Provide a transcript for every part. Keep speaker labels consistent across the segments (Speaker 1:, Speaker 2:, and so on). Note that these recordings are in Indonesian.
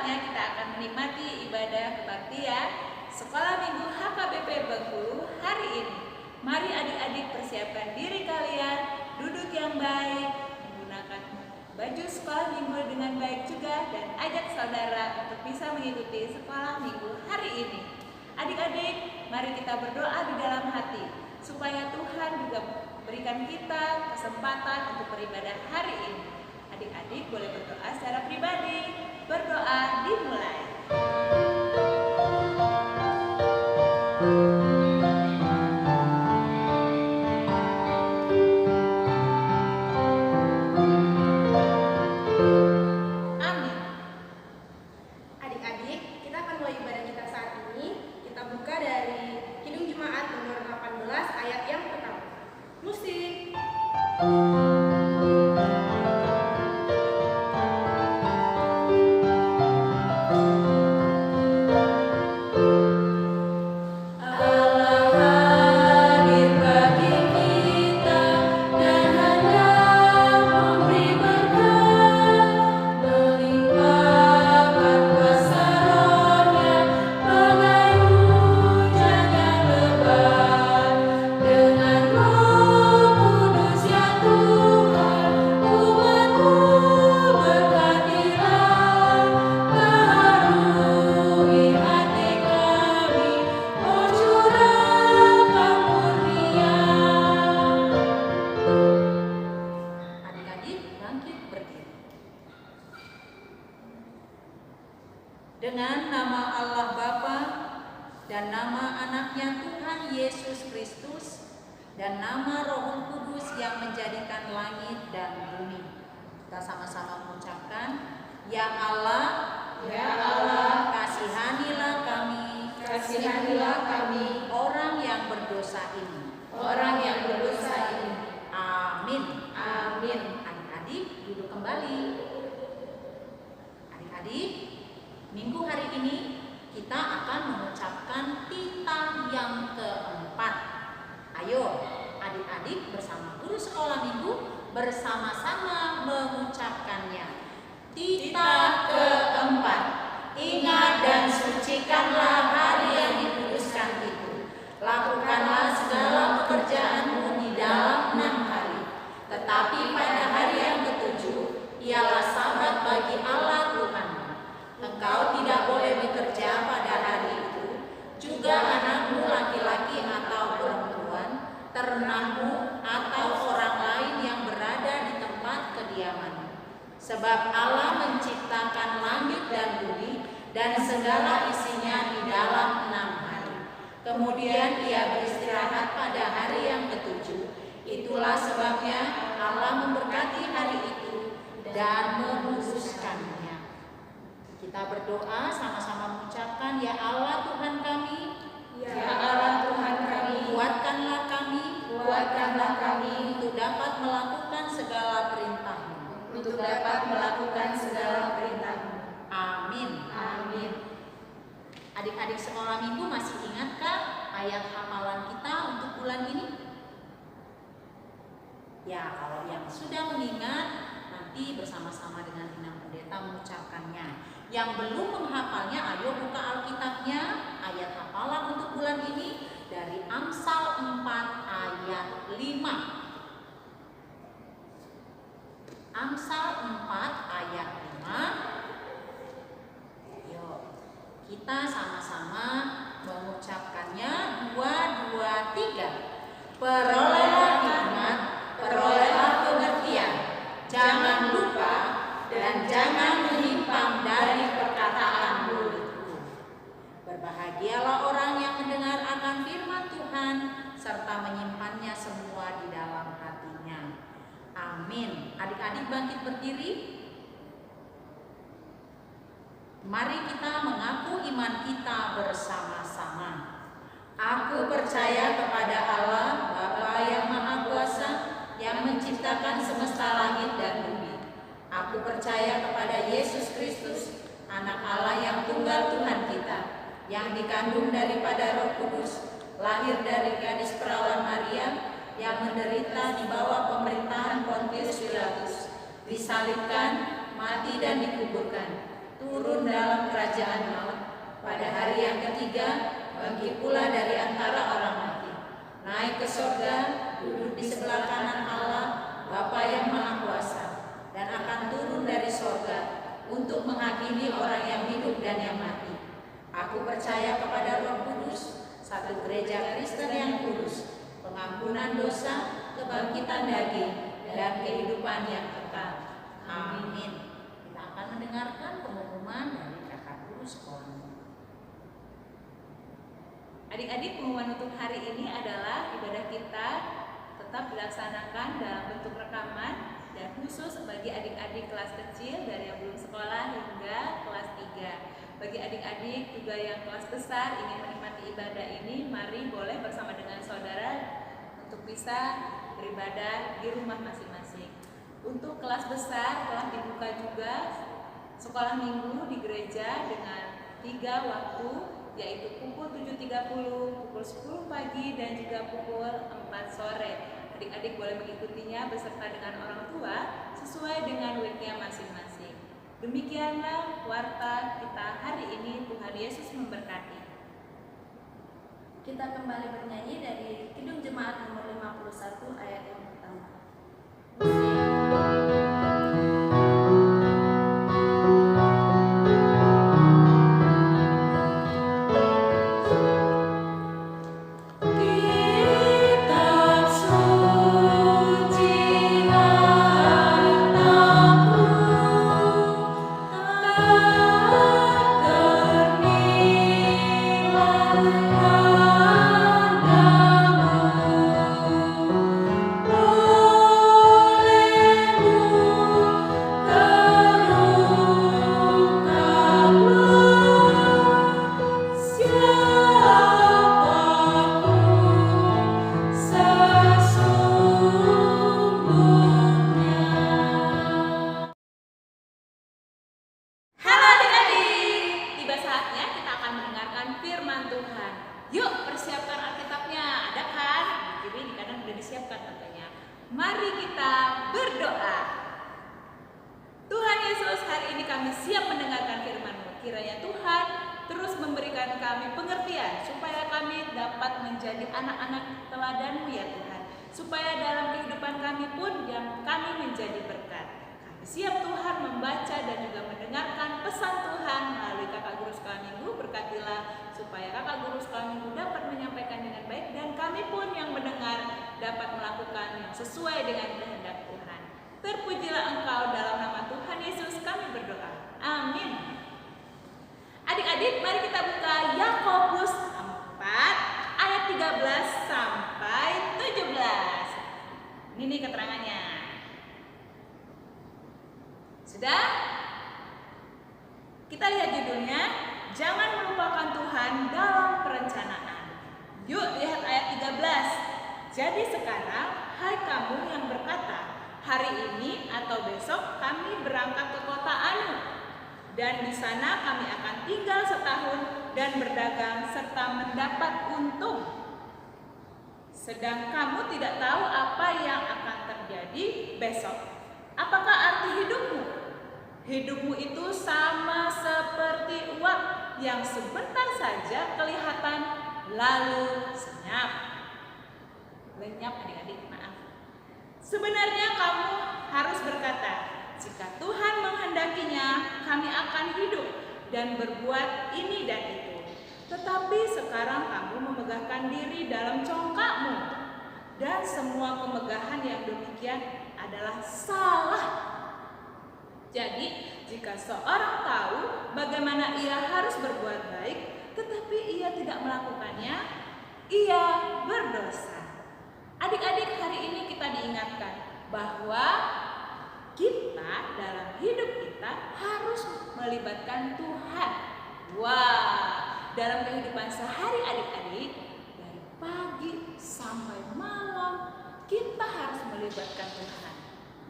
Speaker 1: saatnya kita akan menikmati ibadah kebaktian Sekolah Minggu HKBP Bengkulu hari ini. Mari adik-adik persiapkan diri kalian, duduk yang baik, menggunakan baju sekolah minggu dengan baik juga, dan ajak saudara untuk bisa mengikuti sekolah minggu hari ini. Adik-adik, mari kita berdoa di dalam hati, supaya Tuhan juga berikan kita kesempatan untuk beribadah hari ini. Adik-adik boleh berdoa secara pribadi. Berdoa dimulai.
Speaker 2: Dengan nama Allah Bapa dan nama anaknya Tuhan Yesus Kristus dan nama Roh Kudus yang menjadikan langit dan bumi. Kita sama-sama mengucapkan, Ya Allah, kasihanilah kami, orang yang berdosa ini. Amin. Adik-adik duduk kembali. Adik-adik, minggu hari ini kita akan mengucapkan titah yang keempat. Ayo adik-adik bersama guru sekolah minggu bersama-sama mengucapkannya. Titah keempat. Ingat dan sucikanlah hari yang dikuduskan itu. Lakukanlah segala pekerjaanmu di dalam 6 hari. Tetapi pada hari yang ketujuh ialah sabat bagi Allah Tuhan. Engkau tidak boleh bekerja pada hari itu, juga anakmu laki-laki atau perempuan, ternakmu atau orang lain yang berada di tempat kediamanmu. Sebab Allah menciptakan langit dan bumi dan segala isinya di dalam 6 hari. Kemudian Ia beristirahat pada hari yang ketujuh. Itulah sebabnya Allah memberkati hari itu dan menguduskannya. Kita berdoa sama-sama mengucapkan, Ya Allah Tuhan kami, kuatkanlah kami untuk dapat melakukan segala perintah-Mu. Amin. Adik-adik sekolah minggu masih ingatkah ayat hafalan kita untuk bulan ini? Ya, kalau yang sudah mengingat, nanti bersama-sama dengan Inang Pendeta mengucapkannya. Yang belum menghafalnya, ayo buka Alkitabnya. Ayat hafalan untuk bulan ini dari Amsal 4 ayat 5. Amsal 4 ayat 5. Yuk, kita sama-sama mengucapkannya. 2, 2, 3. Perolehlah hikmat, perolehlah pengertian. Jangan lupa dan jangan menyimpang dari perkataan mulutku. Berbahagialah orang yang mendengar akan firman Tuhan serta menyimpannya semua di dalam hatinya. Amin. Adik-adik bangkit berdiri. Mari kita mengaku iman kita bersama-sama. Aku percaya kepada Allah, Bapa yang Maha Kuasa, yang menciptakan semesta langit dan bumi. Aku percaya kepada Yesus Kristus, Anak Allah yang tunggal Tuhan kita, yang dikandung daripada Roh Kudus, lahir dari gadis perawan Maria, yang menderita di bawah pemerintahan Pontius Pilatus, disalibkan, mati dan dikuburkan, turun dalam kerajaan maut. Pada hari yang ketiga, bangkit pula dari antara orang mati, naik ke sorga, duduk di sebelah kanan Allah, Bapa yang Maha Kuasa, dan akan turun dari sorga untuk menghakimi orang yang hidup dan yang mati. Aku percaya kepada Roh Kudus, satu gereja Kristen yang kudus, pengampunan dosa, kebangkitan daging, dan kehidupan yang kekal. Amin. Kita akan mendengarkan pengumuman dari kakak guru sekolah.
Speaker 1: Adik-adik, pengumuman untuk hari ini adalah ibadah kita tetap dilaksanakan dalam bentuk rekaman dan khusus bagi adik-adik kelas kecil dari yang belum sekolah hingga kelas 3. Bagi adik-adik juga yang kelas besar ingin menikmati ibadah ini, mari boleh bersama dengan saudara untuk bisa beribadah di rumah masing-masing. Untuk kelas besar telah dibuka juga sekolah minggu di gereja dengan 3 waktu, yaitu pukul 7.30, pukul 10 pagi, dan juga pukul 4 sore. Adik-adik boleh mengikutinya beserta dengan orang tua sesuai dengan weeknya masing-masing. Demikianlah warta kita hari ini. Tuhan Yesus memberkati.
Speaker 3: Kita kembali bernyanyi dari Kidung Jemaat nomor 51 ayat yang pertama.
Speaker 1: Mari kita berdoa. Tuhan Yesus, hari ini kami siap mendengarkan firman-Mu. Kiranya Tuhan terus memberikan kami pengertian supaya kami dapat menjadi anak-anak teladan-Mu ya Tuhan. Supaya dalam kehidupan kami pun yang kami menjadi berkat. Kami siap Tuhan membaca dan juga mendengarkan pesan Tuhan melalui kakak guru sekolah minggu. Berkatilah supaya kakak guru sekolah minggu dapat menyampaikan dengan baik dan kami pun yang mendengar dapat melakukan yang sesuai dengan kehendak Tuhan. Terpujilah Engkau, dalam nama Tuhan Yesus kami berdoa. Amin. Adik-adik, mari kita buka Yakobus 4 ayat 13 sampai 17. Ini nih keterangannya. Sudah? Kita lihat judulnya, jangan melupakan Tuhan dalam perencanaan. Yuk lihat ayat 13. Jadi sekarang, hai kamu yang berkata, hari ini atau besok kami berangkat ke kota Anu, dan di sana kami akan tinggal setahun dan berdagang serta mendapat untung. Sedang kamu tidak tahu apa yang akan terjadi besok. Apakah arti hidupmu? Hidupmu itu sama seperti uap yang sebentar saja kelihatan lalu senyap. Lenyap adik-adik, maaf. Sebenarnya kamu harus berkata, jika Tuhan menghendakinya, kami akan hidup dan berbuat ini dan itu. Tetapi sekarang kamu memegahkan diri dalam congkakmu, dan semua kemegahan yang demikian adalah salah. Jadi, jika seorang tahu bagaimana ia harus berbuat baik, tetapi ia tidak melakukannya, ia berdosa. Adik-adik, hari ini kita diingatkan bahwa kita dalam hidup kita harus melibatkan Tuhan. Wah, dalam kehidupan sehari adik-adik, dari pagi sampai malam, kita harus melibatkan Tuhan.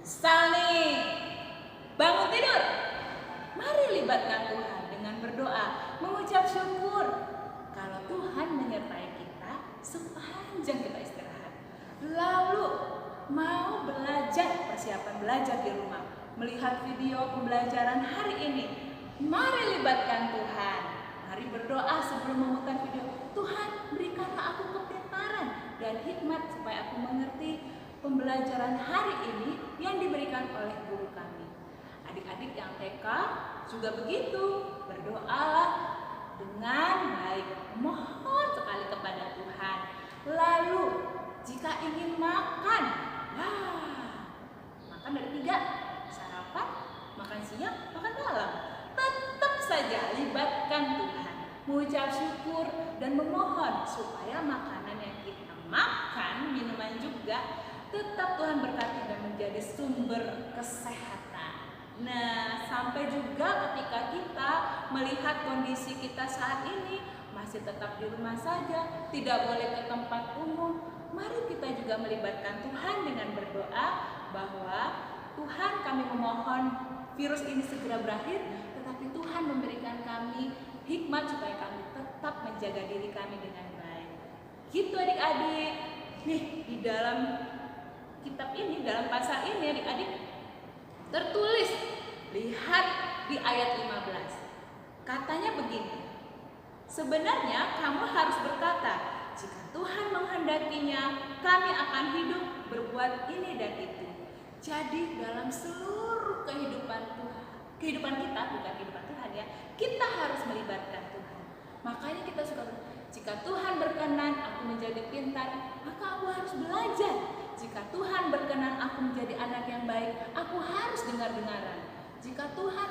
Speaker 1: Misal nih, bangun tidur, mari libatkan Tuhan dengan berdoa, mengucap syukur kalau Tuhan menyertai kita sepanjang kita istirahat. Lalu mau belajar, persiapan belajar di rumah, melihat video pembelajaran hari ini, mari libatkan Tuhan. sambil memutar video, Tuhan berikanlah aku kepintaran dan hikmat supaya aku mengerti pembelajaran hari ini yang diberikan oleh guru kami. Adik-adik yang TK juga begitu, berdoalah dengan baik, mohon sekali kepada Tuhan. Lalu jika ingin makan, makan dari 3, sarapan, makan siang, makan malam, tetap saja libatkan Tuhan, mengucap syukur dan memohon supaya makanan yang kita makan, minuman juga, tetap Tuhan berkati dan menjadi sumber kesehatan. Nah, sampai juga ketika kita melihat kondisi kita saat ini masih tetap di rumah saja, tidak boleh ke tempat umum, mari kita juga melibatkan Tuhan dengan berdoa bahwa Tuhan, kami memohon virus ini segera berakhir, tetapi Tuhan memberikan kami hikmat supaya kami tetap menjaga diri kami dengan baik. Gitu adik-adik. Nih, di dalam kitab ini, dalam pasal ini adik-adik tertulis, lihat di ayat 15. Katanya begini, sebenarnya kamu harus berkata, jika Tuhan menghendakinya, kami akan hidup berbuat ini dan itu. Jadi dalam seluruh kehidupan Tuhan, kehidupan kita, bukan kehidupan Tuhan ya, kita harus melibatkan Tuhan. Makanya kita suka, jika Tuhan berkenan aku menjadi pintar, maka aku harus belajar. Jika Tuhan berkenan aku menjadi anak yang baik, aku harus dengar-dengaran. Jika Tuhan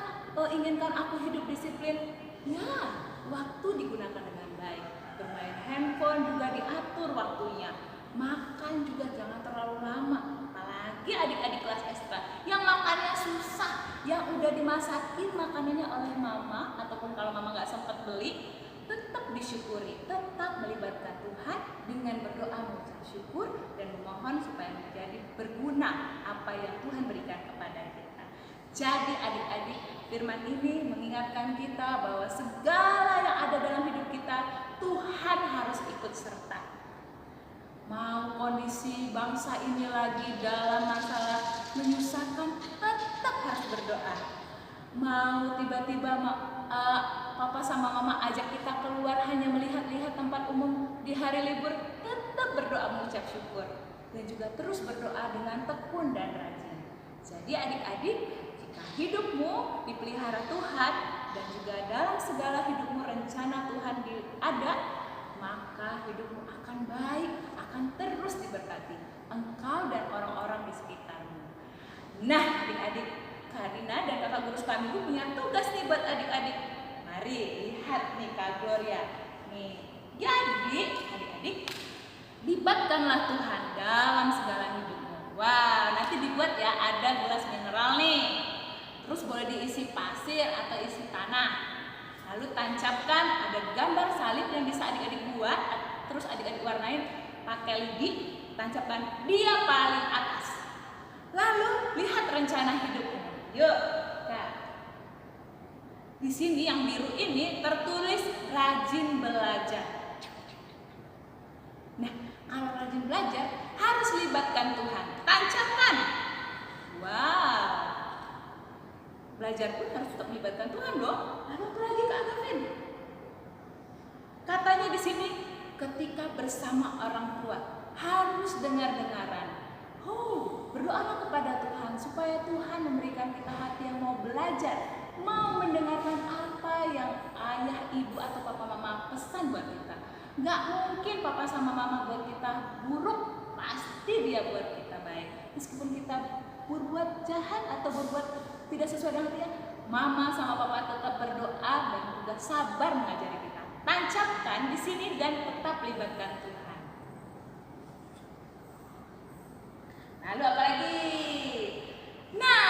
Speaker 1: inginkan aku hidup disiplin, ya waktu digunakan dengan baik. Bermain handphone juga diatur waktunya. Makan juga jangan terlalu lama. Apalagi adik-adik kelas ekstra yang makannya susah, yang udah dimasakin makanannya oleh mama, ataupun kalau mama nggak sempat beli, tetap disyukuri, tetap melibatkan Tuhan dengan berdoa mengucap syukur dan memohon supaya menjadi berguna apa yang Tuhan berikan kepada kita. Jadi adik-adik, firman ini mengingatkan kita bahwa segala yang ada dalam hidup kita, Tuhan harus ikut serta. Mau kondisi bangsa ini lagi dalam masalah menyusahkan, tetap harus berdoa. Mau tiba-tiba papa sama mama ajak kita keluar hanya melihat-lihat tempat umum di hari libur, tetap berdoa mengucap syukur. Dan juga terus berdoa dengan tekun dan rajin. Jadi adik-adik, jika hidupmu dipelihara Tuhan dan juga dalam segala hidupmu rencana Tuhan ada, maka hidupmu akan baik, akan terus diberkati engkau dan orang-orang di sekitarmu. Nah adik-adik, Kak Dina dan kakak guru kami punya tugas nih buat adik-adik. Mari lihat nih Kak Gloria. Nih, jadi adik-adik, libatkanlah Tuhan dalam segala hidupmu. Wah, nanti dibuat ya, ada gelas mineral nih. Terus boleh diisi pasir atau isi tanah. Lalu tancapkan, ada gambar salib yang bisa adik-adik buat. Terus adik-adik warnain pakai lidi, tancapkan dia paling atas. Lalu lihat rencana hidupmu. Yuk, Kak. Di sini yang biru ini tertulis rajin belajar. Nah, kalau rajin belajar harus libatkan Tuhan. Tancapkan. Wow. Belajar pun harus tetap melibatkan Tuhan loh. Lalu apa lagi Kak Gavin? Katanya di sini ketika bersama orang tua harus dengar-dengaran. Berdoalah kepada Tuhan supaya Tuhan memberikan kita hati yang mau belajar, mau mendengarkan apa yang ayah, ibu atau papa mama pesan buat kita. Gak mungkin papa sama mama buat kita buruk, pasti dia buat kita baik. Meskipun kita berbuat jahat atau berbuat tidak sesuai dengan dia, mama sama papa tetap berdoa dan juga sabar mengajari kita. Tancapkan di sini dan tetap libatkan Tuhan. Lalu apa lagi? Nah,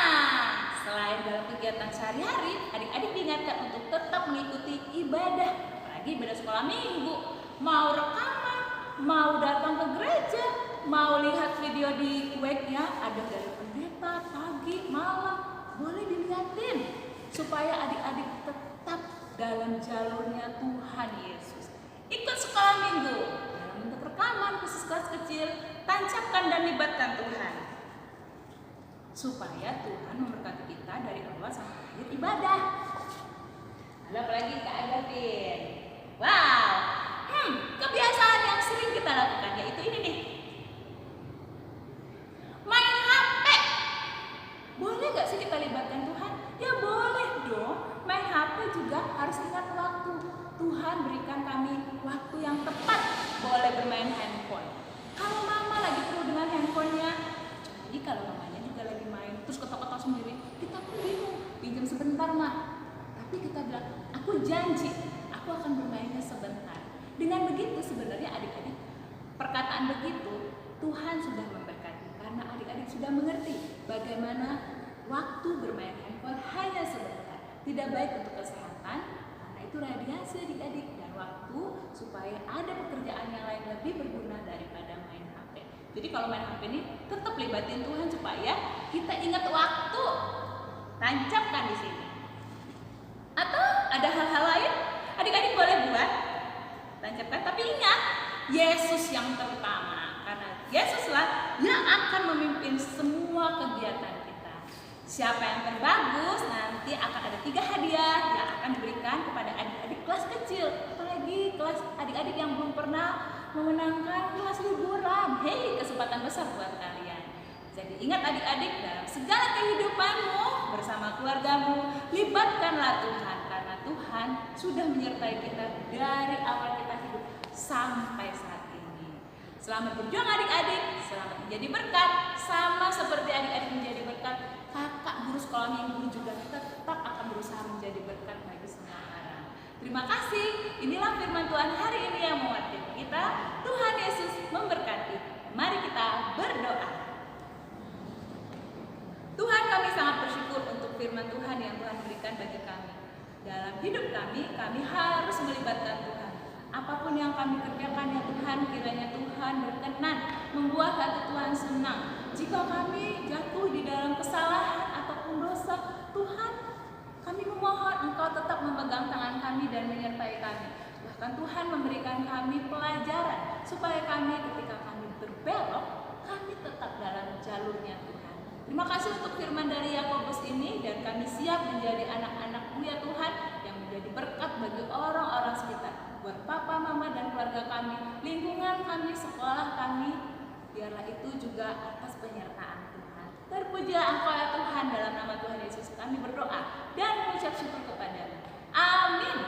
Speaker 1: selain dalam kegiatan sehari-hari, adik-adik diingatkan untuk tetap mengikuti ibadah, apalagi ibadah sekolah minggu. Mau rekaman, mau datang ke gereja, mau lihat video di webnya, ada dari pendeta, pagi, malam, boleh dilihatin supaya adik-adik tetap dalam jalurnya Tuhan Yesus. Ikut sekolah minggu dalam bentuk rekaman khusus kelas kecil, tancapkan dan libatkan Tuhan supaya Tuhan memberkati kita dari awal sampai akhir ibadah. Ada apa lagi Kak Agapin? Wah, Aku janji, aku akan bermainnya sebentar. Dengan begitu sebenarnya adik-adik, perkataan begitu Tuhan sudah memberkati karena adik-adik sudah mengerti bagaimana waktu bermain handphone hanya sebentar. Tidak baik untuk kesehatan karena itu radiasi adik-adik, dan waktu supaya ada pekerjaan yang lain lebih berguna daripada main HP. Jadi kalau main HP ini tetap libatin Tuhan supaya kita ingat waktu. Tancapkan di sini. Atau ada hal-hal lain adik-adik boleh buat, tancapkan, tapi ingat Yesus yang terutama, karena Yesuslah yang akan memimpin semua kegiatan kita. Siapa yang terbagus nanti akan ada 3 hadiah yang akan diberikan kepada adik-adik kelas kecil, apalagi kelas adik-adik yang belum pernah memenangkan kelas liburan. Hei, kesempatan besar buat kalian. Jadi ingat adik-adik, dalam segala kehidupanmu bersama keluargamu, libatkanlah Tuhan, karena Tuhan sudah menyertai kita dari awal kita hidup sampai saat ini. Selamat berjuang adik-adik, selamat menjadi berkat. Sama seperti adik-adik menjadi berkat, kakak guru sekolah minggu juga tetap akan berusaha menjadi berkat bagi semua orang. Terima kasih. Inilah firman Tuhan hari ini yang mewakili kita. Tuhan Yesus memberkati. Mari kita berdoa. Tuhan, kami sangat bersyukur untuk firman Tuhan yang Tuhan berikan bagi kami. Dalam hidup kami harus melibatkan Tuhan. Apapun yang kami kerjakan ya Tuhan, kiranya Tuhan berkenan membuat hati Tuhan senang. Jika kami jatuh di dalam kesalahan ataupun dosa, Tuhan, kami memohon Engkau tetap memegang tangan kami dan menyertai kami. Bahkan Tuhan memberikan kami pelajaran supaya kami ketika kami berbelok, kami tetap dalam jalurnya Tuhan. Terima kasih untuk firman dari Yakobus ini, dan kami siap menjadi anak-anak-Mu ya Tuhan yang menjadi berkat bagi orang-orang sekitar, buat papa, mama dan keluarga kami, lingkungan kami, sekolah kami. Biarlah itu juga atas penyertaan Tuhan. Terpujilah Engkau ya Tuhan, dalam nama Tuhan Yesus kami berdoa dan mengucap syukur kepadamu. Amin.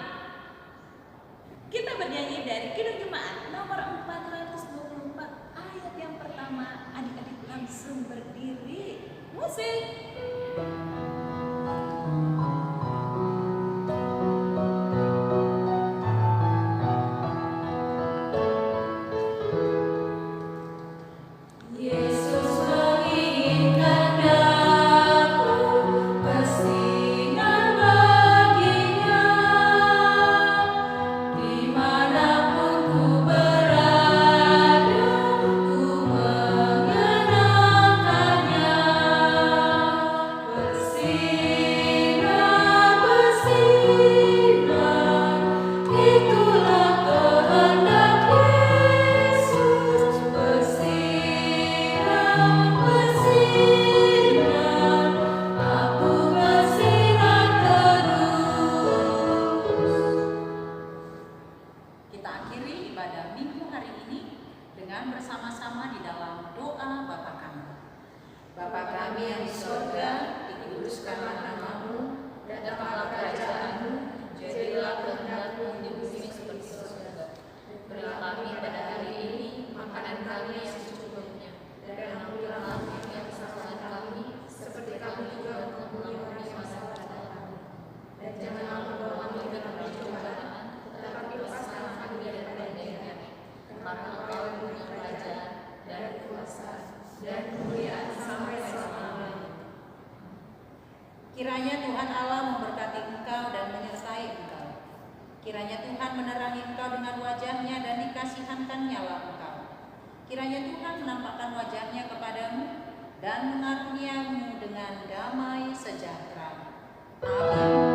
Speaker 1: Kita bernyanyi dari Kidung Jemaat nomor 424 ayat yang pertama. Adik-adik langsung berdiri. Musik.
Speaker 2: Kiranya Tuhan Allah memberkati engkau dan menyertai engkau. Kiranya Tuhan menerangi engkau dengan wajahnya dan dikasihankannya engkau. Kiranya Tuhan menampakkan wajahnya kepadamu dan mengaruniamu dengan damai sejahtera. Amin.